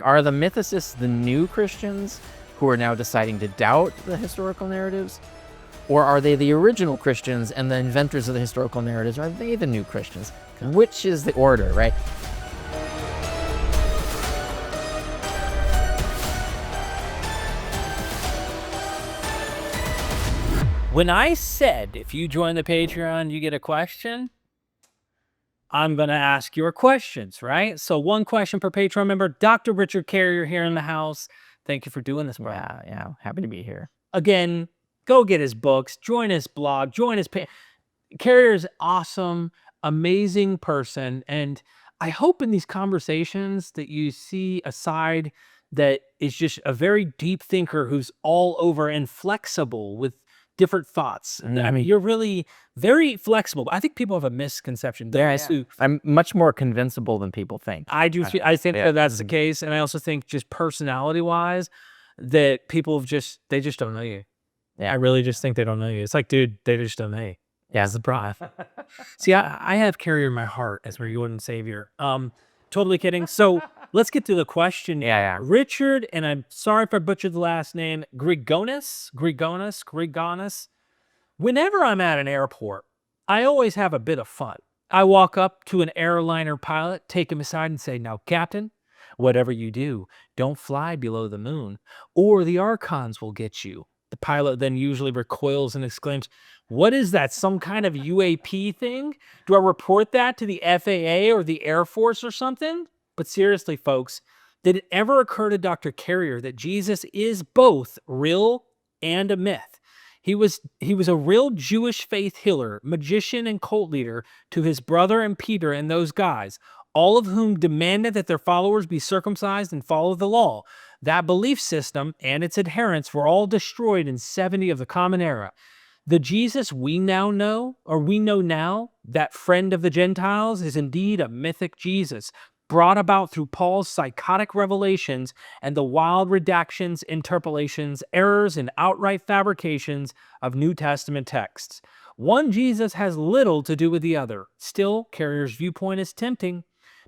Are the mythicists the new Christians who are now deciding to doubt the historical narratives? Or are they the original Christians and the inventors of the historical narratives? Are they the new Christians? Which is the order, right? When I said if you join the Patreon, you get a question, I'm going to ask your questions, right? So one question per Patreon member. Dr. Richard Carrier here in the house. Thank you for doing this, bro. Yeah, happy to be here. Again, go get his books, join his blog, join his Carrier's awesome, amazing person. And I hope in these conversations that you see a side that is just a very deep thinker who's all over and flexible with different thoughts. I mean, you're really very flexible. I think people have a misconception. I'm much more convincible than people think. I do. I think that that's the case. And I also think just personality wise that people they just don't know you. Yeah. I really just think they don't know you. It's like, dude, they just don't know you. Yeah. That's the problem. See, I have Carrier in my heart as my Lord and Savior. Totally kidding. So let's get to the question. Yeah. Richard, and I'm sorry if I butchered the last name, Grigonis. Whenever I'm at an airport, I always have a bit of fun. I walk up to an airliner pilot, take him aside and say, "Now, Captain, whatever you do, don't fly below the moon, or the archons will get you." The pilot then usually recoils and exclaims, "What is that, some kind of UAP thing? Do I report that to the FAA or the Air Force or something?" But seriously, folks, did it ever occur to Dr. Carrier that Jesus is both real and a myth? He was a real Jewish faith healer, magician, and cult leader to his brother and Peter and those guys, all of whom demanded that their followers be circumcised and follow the law. That belief system and its adherents were all destroyed in 70 of the Common Era. The Jesus we know now, that friend of the Gentiles, is indeed a mythic Jesus, brought about through Paul's psychotic revelations and the wild redactions, interpolations, errors, and outright fabrications of New Testament texts. One Jesus has little to do with the other. Still, Carrier's viewpoint is tempting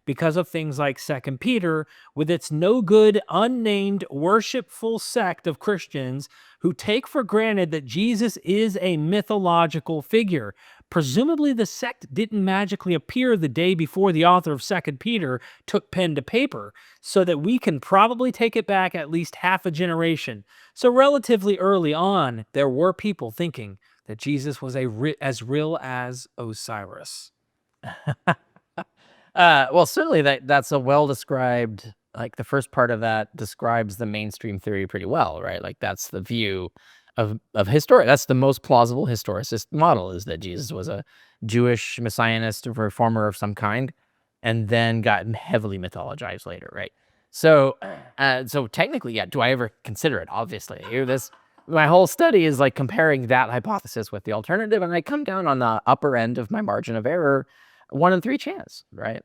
because of things like 2 Peter, with its no-good, unnamed, worshipful sect of Christians who take for granted that Jesus is a mythological figure. Presumably, the sect didn't magically appear the day before the author of 2 Peter took pen to paper, so that we can probably take it back at least half a generation. So relatively early on, there were people thinking that Jesus was as real as Osiris. Well, certainly that's a well-described, like the first part of that describes the mainstream theory pretty well, right? Like that's the view of history. That's the most plausible historicist model, is that Jesus was a Jewish messianist, a reformer of some kind, and then got heavily mythologized later, right? So technically, yeah, do I ever consider it? Obviously, my whole study is like comparing that hypothesis with the alternative, and I come down on the upper end of my margin of error, 1 in 3 chance, right?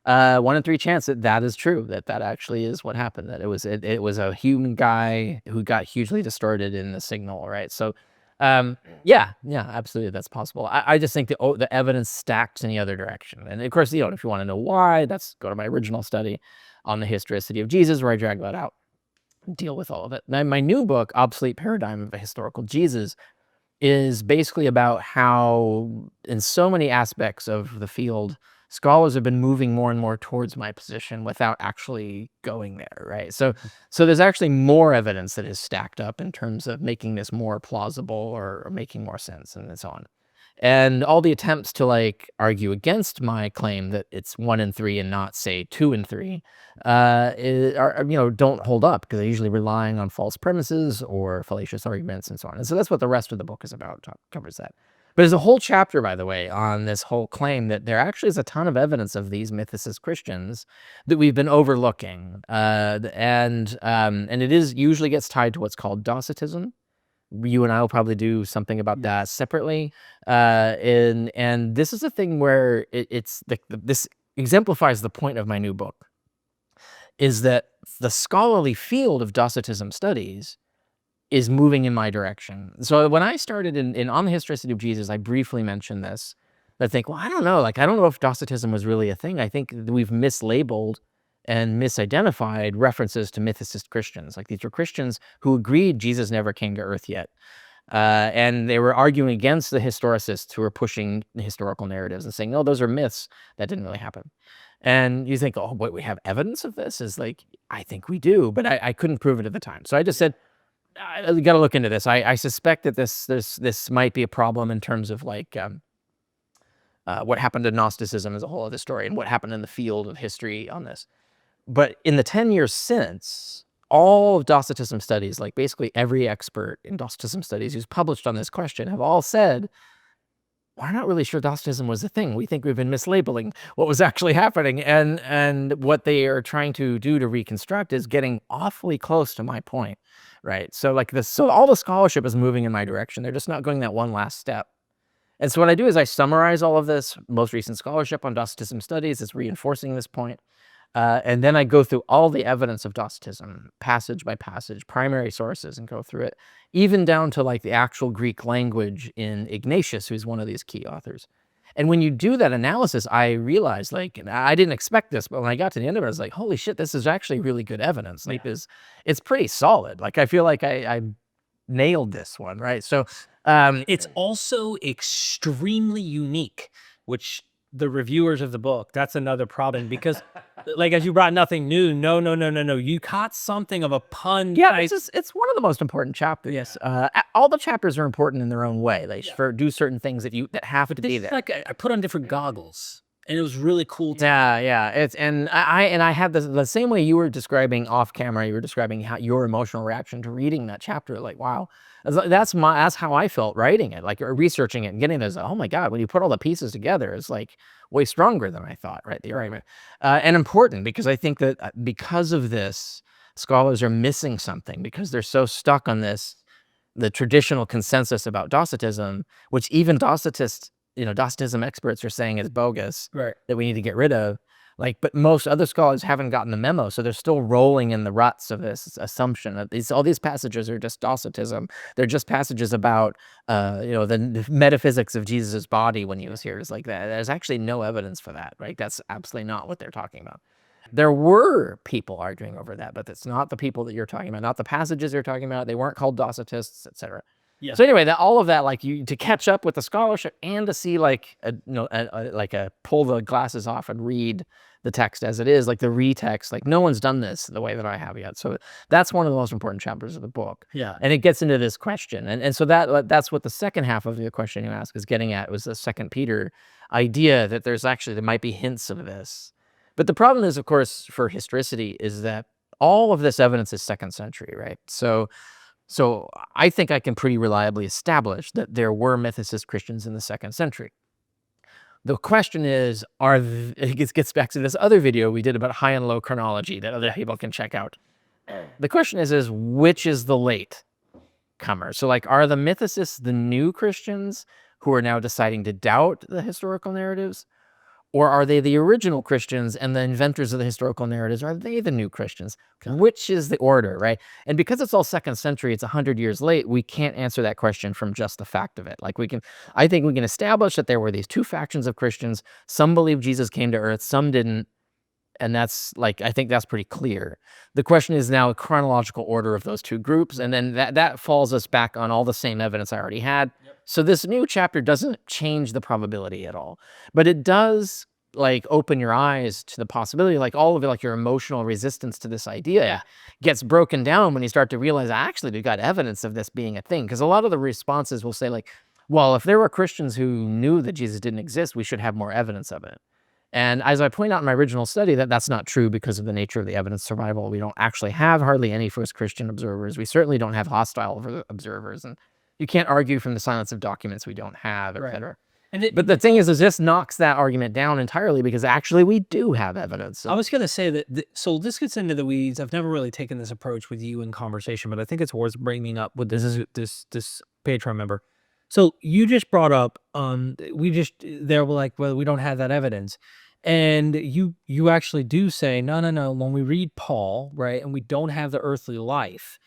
1 in 3 chance that is true, that actually is what happened, that it was a human guy who got hugely distorted in the signal, right? So, yeah, absolutely, that's possible. I just think the evidence stacks in the other direction. And of course, if you want to know why, go to my original study on the historicity of Jesus, where I drag that out and deal with all of it. Now, my new book, Obsolete Paradigm of a Historical Jesus, is basically about how, in so many aspects of the field, scholars have been moving more and more towards my position without actually going there, right? So there's actually more evidence that is stacked up in terms of making this more plausible or making more sense and so on. And all the attempts to like argue against my claim that it's 1 in 3 and not, say, 2 in 3, don't hold up, because they're usually relying on false premises or fallacious arguments and so on. And so that's what the rest of the book is about, covers that. But there's a whole chapter, by the way, on this whole claim that there actually is a ton of evidence of these mythicist Christians that we've been overlooking. And it usually gets tied to what's called docetism. You and I will probably do something about that separately. And this is a thing where this exemplifies the point of my new book, is that the scholarly field of docetism studies is moving in my direction. So when I started in On the Historicity of Jesus, I briefly mentioned this. I think, well, I don't know. Like, I don't know if docetism was really a thing. I think we've mislabeled and misidentified references to mythicist Christians. Like, these were Christians who agreed Jesus never came to earth yet. And they were arguing against the historicists who were pushing the historical narratives and saying, no, those are myths. That didn't really happen. And you think, oh, wait, we have evidence of this? Is like, I think we do, but I couldn't prove it at the time. So I just said, I got to look into this. I suspect that this might be a problem in terms of like what happened to Gnosticism as a whole of the story and what happened in the field of history on this. But in the 10 years since, all of Docetism studies, like basically every expert in Docetism studies who's published on this question, have all said, we're not really sure Docetism was a thing. We think we've been mislabeling what was actually happening. And what they are trying to do to reconstruct is getting awfully close to my point, right? So like this, so all the scholarship is moving in my direction. They're just not going that one last step. And so what I do is I summarize all of this. Most recent scholarship on Docetism studies is reinforcing this point. And then I go through all the evidence of Docetism, passage by passage, primary sources, and go through it, even down to like the actual Greek language in Ignatius, who's one of these key authors. And when you do that analysis, I realized, like, and I didn't expect this, but when I got to the end of it, I was like, holy shit, this is actually really good evidence. Like, it's pretty solid. Like, I feel like I nailed this one, right? So It's also extremely unique, which the reviewers of the book, that's another problem, because like, as you brought nothing new, no, you caught something of a pun. Yeah, it's one of the most important chapters. Yes, all the chapters are important in their own way. They do certain things that have to be there. Like, I put on different goggles, and it was really cool. Yeah. It's I had the same way you were describing off camera. You were describing how your emotional reaction to reading that chapter. Like, wow, that's how I felt writing it, like, or researching it and getting this. Oh my God, when you put all the pieces together, it's like way stronger than I thought. Right, the argument, and important, because I think that because of this, scholars are missing something because they're so stuck on the traditional consensus about Docetism, which even Docetism experts are saying is bogus, Right. that we need to get rid of. Like, but most other scholars haven't gotten the memo, so they're still rolling in the ruts of this assumption that all these passages are just Docetism. They're just passages about, the metaphysics of Jesus's body when he was here. It's like that. There's actually no evidence for that, right? That's absolutely not what they're talking about. There were people arguing over that, but it's not the people that you're talking about, not the passages you're talking about. They weren't called Docetists, etc. Yeah. So anyway, all of that, like, to catch up with the scholarship and to see like pull the glasses off and read the text as it is, like the retext, like no one's done this the way that I have yet. So that's one of the most important chapters of the book. Yeah. And it gets into this question. And so that's what the second half of the question you ask is getting at, was the 2 Peter idea that there might be hints of this. But the problem is, of course, for historicity, is that all of this evidence is 2nd century, right? So I think I can pretty reliably establish that there were mythicist Christians in the 2nd century. The question is, it gets back to this other video we did about high and low chronology that other people can check out. The question is which is the late comer? So like, are the mythicists the new Christians who are now deciding to doubt the historical narratives? Or are they the original Christians, and the inventors of the historical narratives, are they the new Christians? Which is the order, right? And because it's all 2nd century, it's 100 years late, we can't answer that question from just the fact of it. Like, I think we can establish that there were these two factions of Christians. Some believed Jesus came to earth, some didn't. And that's like, I think that's pretty clear. The question is now a chronological order of those two groups. And then that falls us back on all the same evidence I already had. Yep. So this new chapter doesn't change the probability at all, but it does like open your eyes to the possibility, like all of it, like your emotional resistance to this idea gets broken down when you start to realize, actually, we've got evidence of this being a thing. Because a lot of the responses will say like, well, if there were Christians who knew that Jesus didn't exist, we should have more evidence of it. And as I point out in my original study, that's not true because of the nature of the evidence survival. We don't actually have hardly any first Christian observers. We certainly don't have hostile observers. And you can't argue from the silence of documents we don't have, et cetera. But the thing is, this knocks that argument down entirely, because actually we do have evidence. I was going to say that, so this gets into the weeds. I've never really taken this approach with you in conversation, but I think it's worth bringing up with this Patreon member. So you just brought up, they were like, well, we don't have that evidence. And you actually do say, no, when we read Paul, right, and we don't have the earthly life,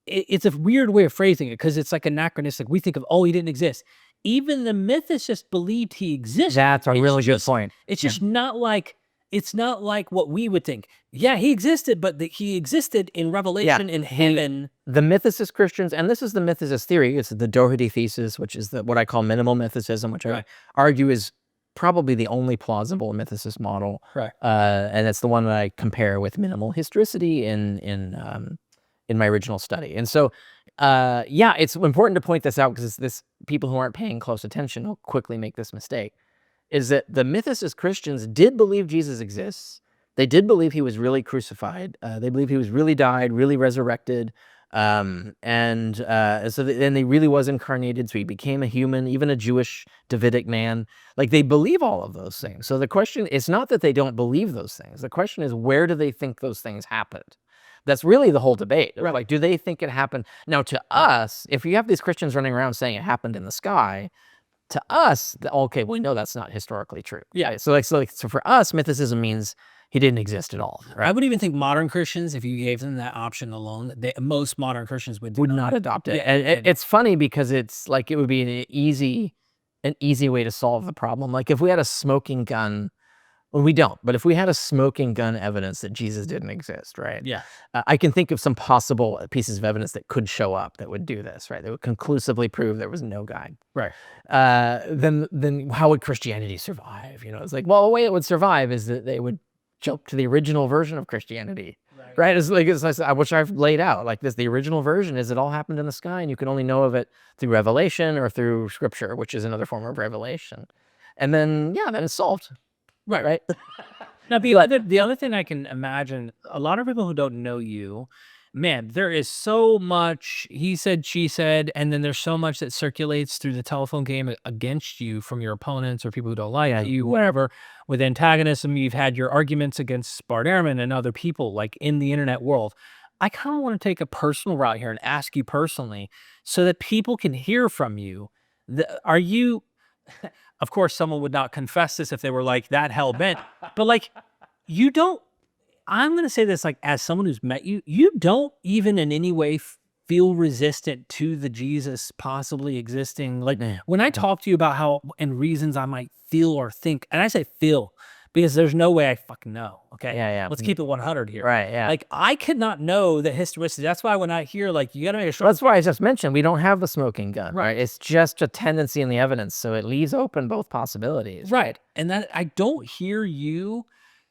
it's a weird way of phrasing it, because it's like anachronistic. We think of, he didn't exist. Even the mythicists believed he existed. That's a really good point. It's just not like, it's not like what we would think. Yeah, he existed, but he existed in Revelation in heaven. The mythicist Christians, and this is the mythicist theory, it's the Doherty thesis, which is what I call minimal mythicism, which I argue is probably the only plausible mythicist model. Right. And it's the one that I compare with minimal historicity in my original study. And so, yeah, it's important to point this out because this people who aren't paying close attention will quickly make this mistake, is that the mythicist Christians did believe Jesus exists. They did believe he was really crucified. They believed he was really died, really resurrected. So then he really was incarnated. So he became a human, even a Jewish Davidic man. Like, they believe all of those things. So the question is not that they don't believe those things. The question is, where do they think those things happened? That's really the whole debate. Right. Like, do they think it happened? Now, to us, if you have these Christians running around saying it happened in the sky, to us, okay, we know that's not historically true. Yeah. Right? So for us, mythicism means he didn't exist at all. Right? I would even think modern Christians, if you gave them that option alone, most modern Christians would not adopt it. And it's funny because it's like it would be an easy way to solve the problem. Like, if we had a smoking gun. Well, we don't, but if we had a smoking gun evidence that Jesus didn't exist, right? Yeah. I can think of some possible pieces of evidence that could show up that would do this, right? That would conclusively prove there was no God. Right. Then how would Christianity survive? You know, it's like, well, the way it would survive is that they would jump to the original version of Christianity, right? It's like, which I've laid out, like this, the original version is it all happened in the sky and you can only know of it through revelation or through scripture, which is another form of revelation. And then, yeah, then it's solved. Right. Now, the other thing I can imagine, a lot of people who don't know you, man, there is so much he said, she said, and then there's so much that circulates through the telephone game against you from your opponents or people who don't like you, whatever. With antagonism, you've had your arguments against Bart Ehrman and other people like in the internet world. I kind of want to take a personal route here and ask you personally so that people can hear from you. Are you... Of course, someone would not confess this if they were like that hell-bent, but like, you don't, I'm going to say this like as someone who's met you, you don't even in any way feel resistant to the Jesus possibly existing. Like, when I talk to you about how and reasons I might feel or think, and I say feel because there's no way I fucking know. Okay. Yeah. Let's keep it 100 here. Right. Yeah. Like, I could not know that historicity. That's why when I hear like, you got to make sure. That's why I just mentioned we don't have the smoking gun. Right. It's just a tendency in the evidence. So it leaves open both possibilities. Right. And that I don't hear you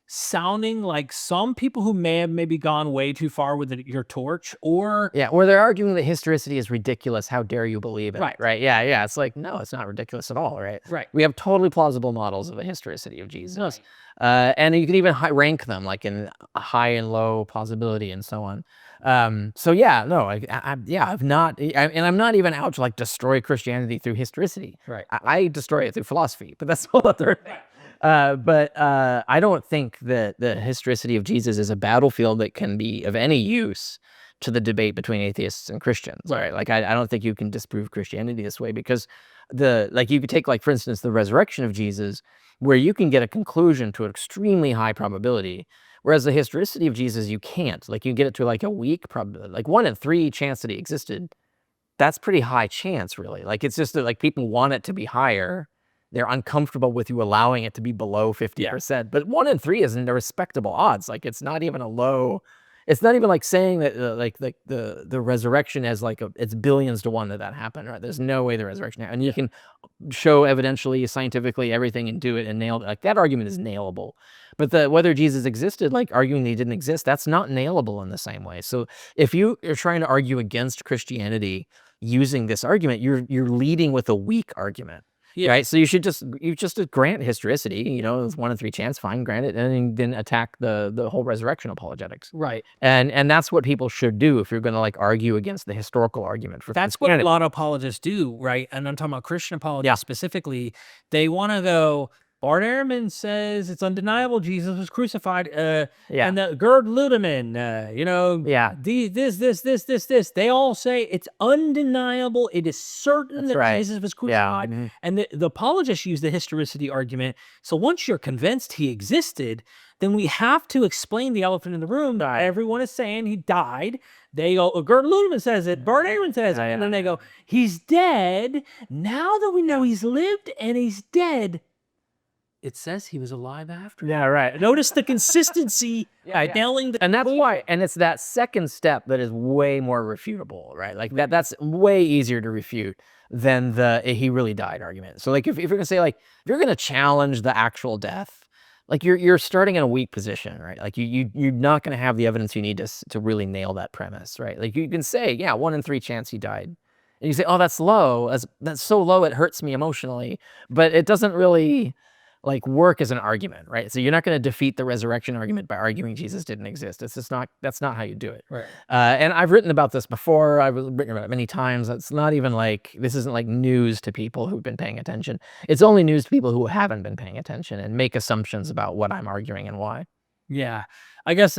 sounding like some people who may have maybe gone way too far with your torch or... Yeah, or they're arguing that historicity is ridiculous. How dare you believe it? Right. Yeah. It's like, no, it's not ridiculous at all, right? Right. We have totally plausible models of the historicity of Jesus. And you can even rank them like in high and low plausibility and so on. So yeah, no, I'm not even out to like destroy Christianity through historicity. Right. I destroy it through philosophy, but that's a whole other thing. But I don't think that the historicity of Jesus is a battlefield that can be of any use to the debate between atheists and Christians. Right? Like, I don't think you can disprove Christianity this way because you could take, like, for instance, the resurrection of Jesus, where you can get a conclusion to an extremely high probability, whereas the historicity of Jesus, you can't. Like, you get it to like a weak probability, like 1 in 3 chance that he existed. That's pretty high chance, really. Like, it's just that like people want it to be higher. They're uncomfortable with you allowing it to be below 50%. Yeah. But 1 in 3 isn't a respectable odds. Like, it's not even a low. It's not even like saying that like the resurrection has like it's billions to 1 that happened. Right? There's no way the resurrection happened. And you can show evidentially, scientifically, everything and do it and nail it. Like, that argument is nailable. But whether Jesus existed, like arguing he didn't exist, that's not nailable in the same way. So if you are trying to argue against Christianity using this argument, you're leading with a weak argument. Yeah. Right. So you just grant historicity, you know, it's 1 in 3 chance, fine, grant it, and then attack the whole resurrection apologetics. Right. And that's what people should do if you're going to like argue against the historical argument for That's what a lot of apologists do, right? And I'm talking about Christian apologists specifically. They want to go, Bart Ehrman says it's undeniable Jesus was crucified. And the Gerd Ludemann, this. They all say it's undeniable. It is certain that Jesus was crucified. Yeah. And the apologists use the historicity argument. So once you're convinced he existed, then we have to explain the elephant in the room. Everyone is saying he died. They go, Gerd Ludemann says it, Bart Ehrman says it. And then they go, he's dead. Now that we know he's lived and he's dead, it says he was alive after. Yeah, right. Notice the consistency. Nailing the And that's why, and it's that second step that is way more refutable, right? Like that's way easier to refute than the he really died argument. So like if you're gonna say like if you're gonna challenge the actual death, like you're starting in a weak position, right? Like you're not gonna have the evidence you need to really nail that premise, right? Like you can say, yeah, 1 in 3 chance he died. And you say, oh, that's low. That's so low it hurts me emotionally. But it doesn't really like work as an argument, right? So you're not going to defeat the resurrection argument by arguing Jesus didn't exist. It's just not, that's not how you do it. Right. And I've written about this before. I've written about it many times. It's not even like, this isn't like news to people who've been paying attention. It's only news to people who haven't been paying attention and make assumptions about what I'm arguing and why. Yeah. I guess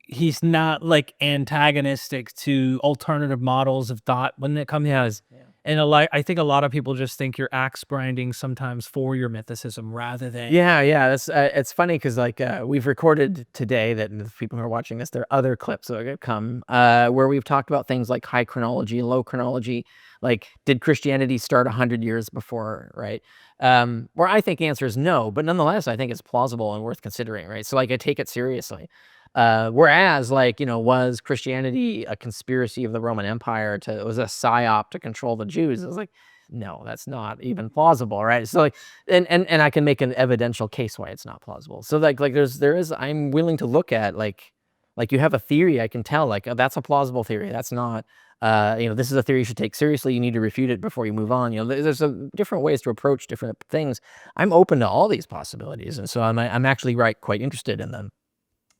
he's not like antagonistic to alternative models of thought when it comes to and I think a lot of people just think you're axe branding sometimes for your mythicism rather than that's it's funny because like we've recorded today that the people who are watching this, there are other clips that are going to come where we've talked about things like high chronology, low chronology, like did Christianity start 100 years before, right? Where I think the answer is no, but nonetheless I think it's plausible and worth considering, right? So like I take it seriously. Whereas, like, you know, was Christianity a conspiracy of the Roman Empire it was a psyop to control the Jews? It was like, no, that's not even plausible, right? So like, and I can make an evidential case why it's not plausible. So like I'm willing to look at like you have a theory, I can tell like, oh, that's a plausible theory. That's not, you know, this is a theory you should take seriously. You need to refute it before you move on. You know, there's different ways to approach different things. I'm open to all these possibilities. And so I'm actually quite interested in them.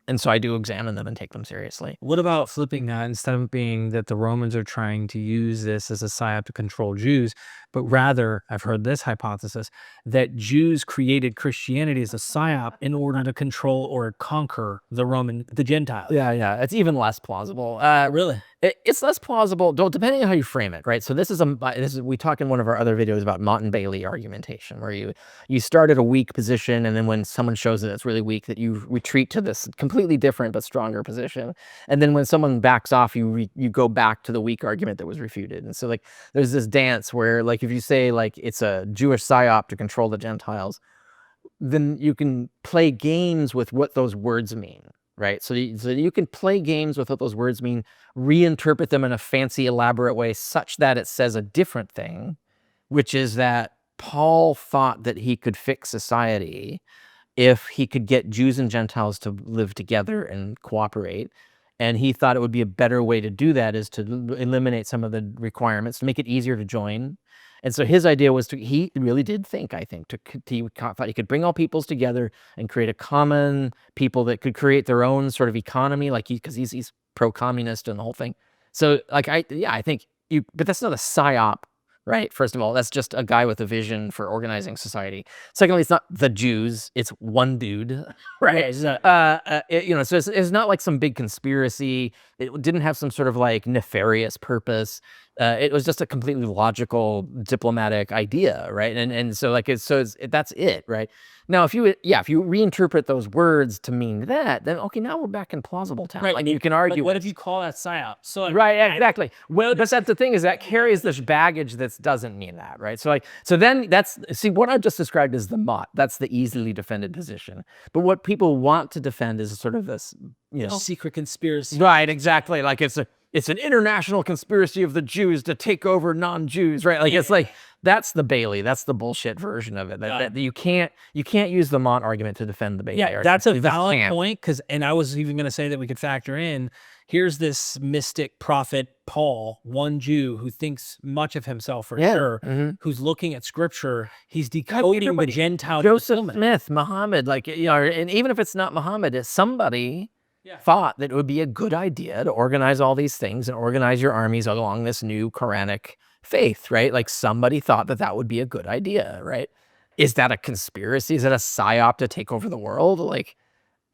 And so I do examine them and take them seriously. What about flipping that instead of being that the Romans are trying to use this as a psyop to control Jews, but rather, I've heard this hypothesis, that Jews created Christianity as a psyop in order to control or conquer the Gentiles? Yeah. It's even less plausible. Really? It's less plausible, depending on how you frame it, right? So this is we talk in one of our other videos about Mott and Bailey argumentation, where you start at a weak position, and then when someone shows that it's really weak, that you retreat to this completely different but stronger position, and then when someone backs off, you go back to the weak argument that was refuted. And so like there's this dance where like if you say like it's a Jewish psyop to control the Gentiles, then you can play games with what those words mean. Right. So you can play games with what those words mean, reinterpret them in a fancy, elaborate way such that it says a different thing, which is that Paul thought that he could fix society if he could get Jews and Gentiles to live together and cooperate. And he thought it would be a better way to do that is to eliminate some of the requirements, to make it easier to join. And so his idea was he really did think, I think, he thought he could bring all peoples together and create a common people that could create their own sort of economy, like because he's pro-communist and the whole thing. So like, I think but that's not a psyop, right? First of all, that's just a guy with a vision for organizing society. Secondly, it's not the Jews, it's one dude, right? You know, so it's not like some big conspiracy. It didn't have some sort of like nefarious purpose. It was just a completely logical diplomatic idea, right? And so like that's it, right? Now, if you reinterpret those words to mean that, then okay, now we're back in plausible town. Right. Like you can argue. What if you call that psyop? So right, exactly. Well, but that's the thing is that carries this baggage that doesn't mean that, right? So then what I've just described is the Mott. That's the easily defended position. But what people want to defend is sort of this, you know, secret conspiracy. Right, exactly. Like it's an international conspiracy of the Jews to take over non-Jews, right? Like it's like that's the Bailey, that's the bullshit version of it. That you can't use the Mott argument to defend the Bailey argument. That's a valid point and I was even going to say that we could factor in. Here's this mystic prophet Paul, one Jew who thinks much of himself for sure, who's looking at scripture. He's decoding the Gentile. Joseph Smith, Muhammad, like, you know, and even if it's not Muhammad, it's somebody thought that it would be a good idea to organize all these things and organize your armies along this new Quranic faith, right? Like somebody thought that would be a good idea, right? Is that a conspiracy? Is it a psyop to take over the world? Like,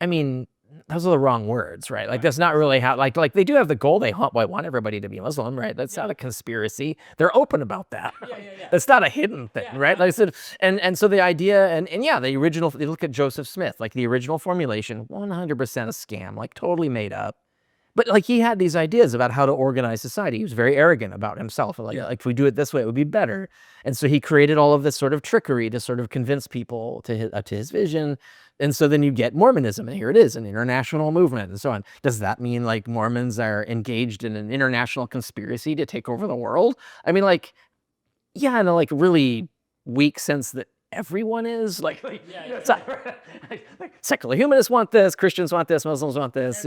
I mean, those are the wrong words, right? Like that's not really how, like they do have the goal. They want everybody to be Muslim, right? That's not a conspiracy. They're open about that. That's not a hidden thing, right? Like I said, and so the idea, and the original, you look at Joseph Smith, like the original formulation, 100% a scam, like totally made up. But like he had these ideas about how to organize society. He was very arrogant about himself. Like, if we do it this way, it would be better. And so he created all of this sort of trickery to sort of convince people to his vision. And so then you get Mormonism, and here it is, an international movement and so on. Does that mean like Mormons are engaged in an international conspiracy to take over the world? I mean, like, yeah, in a like really weak sense that everyone is like it's not, like secular humanists want this, Christians want this, Muslims want this,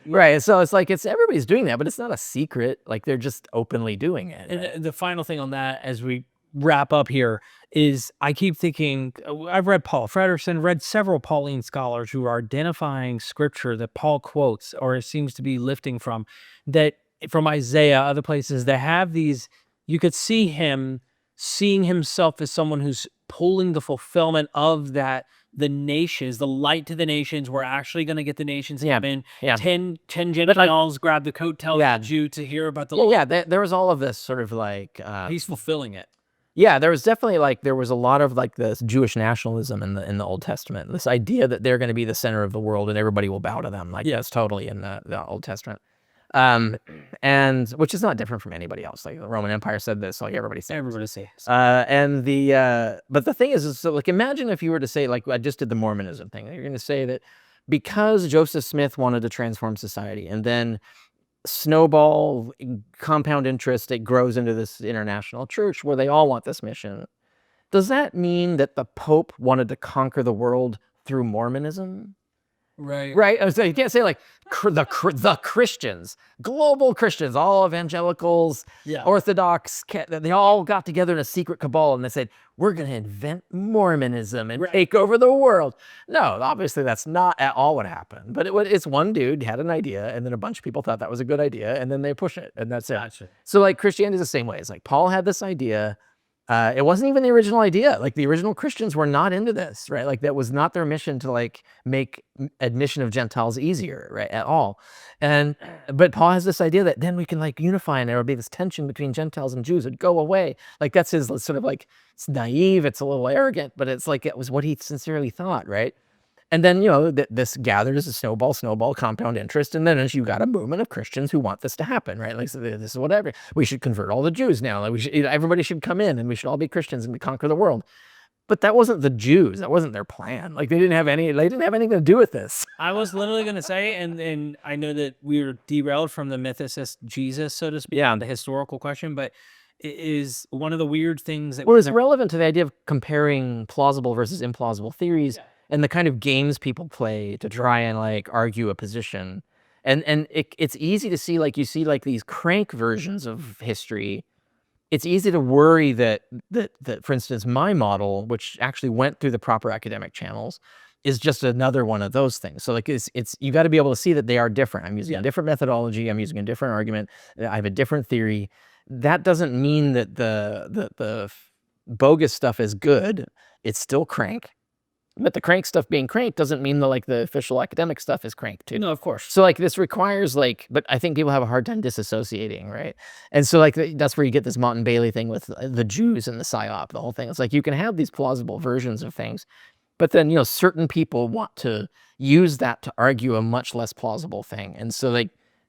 right? So it's like everybody's doing that, but it's not a secret. Like they're just openly doing it. And the final thing on that, as we wrap up here, is I keep thinking, I've read Paul Frederiksen, read several Pauline scholars who are identifying scripture that Paul quotes or it seems to be lifting from, that from Isaiah, other places that have these. You could see him seeing himself as someone who's pulling the fulfillment of that. The nations, the light to the nations, we're actually going to get the nations in. 10 Gentiles grab the coattails of the Jew to hear about the there was all of this sort of like he's fulfilling it. Yeah, there was definitely like there was a lot of like this Jewish nationalism in the Old Testament. This idea that they're going to be the center of the world and everybody will bow to them. Like that's totally in the Old Testament. And which is not different from anybody else. Like the Roman Empire said this, like everybody says. And but the thing is so like imagine if you were to say, like I just did the Mormonism thing. You're going to say that because Joseph Smith wanted to transform society, and then snowball compound interest, it grows into this international church where they all want this mission. Does that mean that the Pope wanted to conquer the world through Mormonism? Right. So you can't say like the Christians, global Christians, all evangelicals, Orthodox, they all got together in a secret cabal and they said, we're going to invent Mormonism and take over the world. No, obviously that's not at all what happened. But it's one dude had an idea, and then a bunch of people thought that was a good idea, and then they push it, and that's it. Gotcha. So like Christianity is the same way. It's like Paul had this idea. It wasn't even the original idea. Like the original Christians were not into this, right? Like that was not their mission to like make admission of Gentiles easier, right? At all. But Paul has this idea that then we can like unify and there will be this tension between Gentiles and Jews. It'd go away. Like that's his sort of like, it's naive. It's a little arrogant, but it's like, it was what he sincerely thought, right? And then, this gathers a snowball, compound interest. And then as you got a movement of Christians who want this to happen, right? Like, so this is whatever. We should convert all the Jews now. Like everybody should come in and we should all be Christians and we conquer the world. But that wasn't the Jews. That wasn't their plan. Like they didn't have anything to do with this. I was literally going to say, and I know that we were derailed from the mythicist Jesus, so to speak, the historical question, but it is one of the weird things that it's relevant to the idea of comparing plausible versus implausible theories. And the kind of games people play to try and like argue a position. And it's easy to see, like you see like these crank versions of history. It's easy to worry that for instance, my model, which actually went through the proper academic channels, is just another one of those things. So like it's you got to be able to see that they are different. I'm using a different methodology. I'm using a different argument. I have a different theory. That doesn't mean that the bogus stuff is good. It's still crank. But the crank stuff being crank doesn't mean that like the official academic stuff is crank too. No, of course. So like this requires like, but I think people have a hard time disassociating, right? And so like that's where you get this Mountain Bailey thing with the Jews and the PSYOP, the whole thing. It's like you can have these plausible versions of things, but then certain people want to use that to argue a much less plausible thing, and so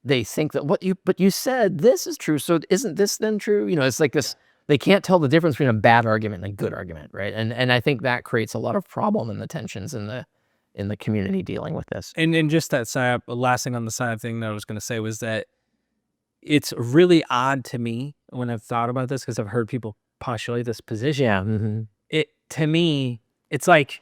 they think that but you said this is true, so isn't this then true? It's like this. They can't tell the difference between a bad argument and a good argument, right? And I think that creates a lot of problem in the tensions in the community dealing with this. And just that side, last thing on the side thing that I was going to say was that it's really odd to me when I've thought about this, because I've heard people postulate this position. Yeah. To me, it's like,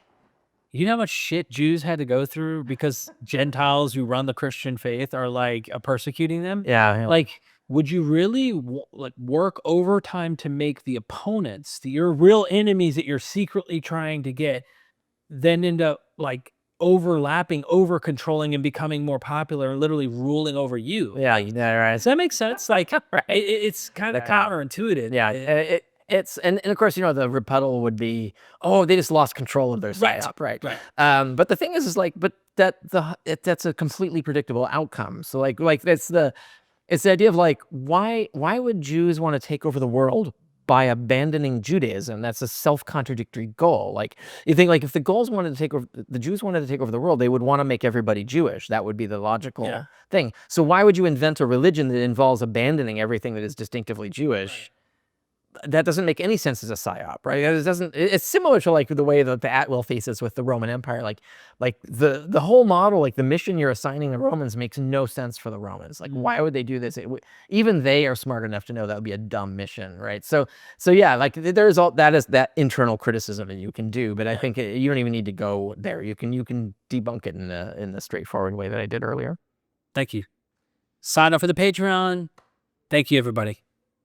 you know how much shit Jews had to go through because Gentiles who run the Christian faith are like persecuting them? Yeah. Like, would you really work overtime to make the opponents, your real enemies that you're secretly trying to get, then end up like overlapping, over controlling, and becoming more popular and literally ruling over you? Yeah, right. Does that make sense? Like, it's kind of counterintuitive. Yeah, it's and of course the rebuttal would be, oh, they just lost control of their psyop, right? But the thing is like, but that's a completely predictable outcome. So like it's the idea of like, why would Jews want to take over the world by abandoning Judaism. That's a self-contradictory goal. Like, you think, like, if the Jews wanted to take over the world, they would want to make everybody Jewish. That would be the logical thing. So why would you invent a religion that involves abandoning everything that is distinctively Jewish? That doesn't make any sense as a psyop, right? It doesn't. It's similar to like the way that the at-will thesis with the Roman Empire, like the whole model, like the mission you're assigning the Romans makes no sense for the Romans. Like, why would they do this? Even they are smart enough to know that would be a dumb mission, right? So yeah, like there's all that is that internal criticism that you can do, but I think you don't even need to go there. You can debunk it in the straightforward way that I did earlier. Thank you. Sign up for the Patreon. Thank you, everybody.